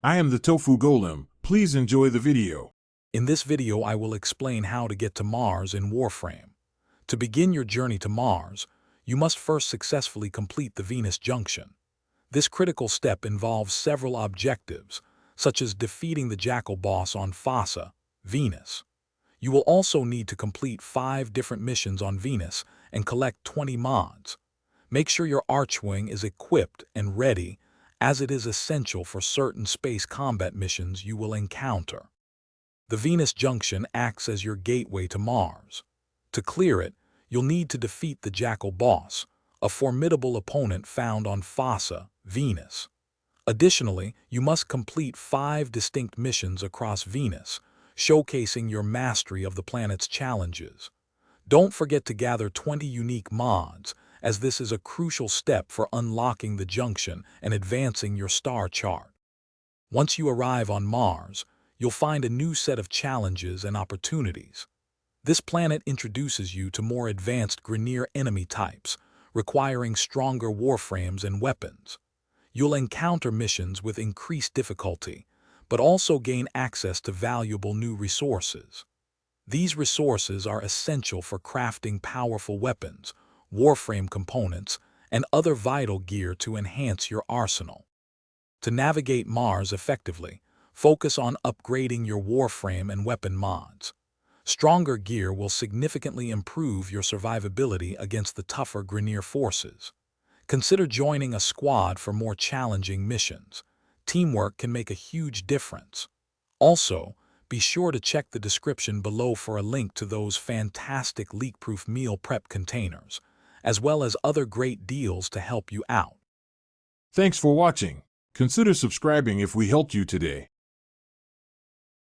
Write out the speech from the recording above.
I am the Tofu Golem. Please enjoy the video. In this video, I will explain how to get to Mars in Warframe. To begin your journey to Mars, you must first successfully complete the Venus junction. This critical step involves several objectives, such as defeating the Jackal boss on Fossa, Venus. You will also need to complete 5 different missions on Venus and collect 20 mods. Make sure your Archwing is equipped and ready, as it is essential for certain space combat missions you will encounter. The Venus junction acts as your gateway to Mars. To clear it, you'll need to defeat the Jackal boss, a formidable opponent found on Fossa, Venus. Additionally, you must complete 5 distinct missions across Venus, showcasing your mastery of the planet's challenges. Don't forget to gather 20 unique mods, as this is a crucial step for unlocking the junction and advancing your star chart. Once you arrive on Mars, you'll find a new set of challenges and opportunities. This planet introduces you to more advanced Grineer enemy types, requiring stronger warframes and weapons. You'll encounter missions with increased difficulty, but also gain access to valuable new resources. These resources are essential for crafting powerful weapons, warframe components, and other vital gear to enhance your arsenal. To navigate Mars effectively, focus on upgrading your warframe and weapon mods. Stronger gear will significantly improve your survivability against the tougher Grineer forces. Consider joining a squad for more challenging missions. Teamwork can make a huge difference. Also, be sure to check the description below for a link to those fantastic leak-proof meal prep containers, as well as other great deals to help you out. Thanks for watching. Consider subscribing if we helped you today.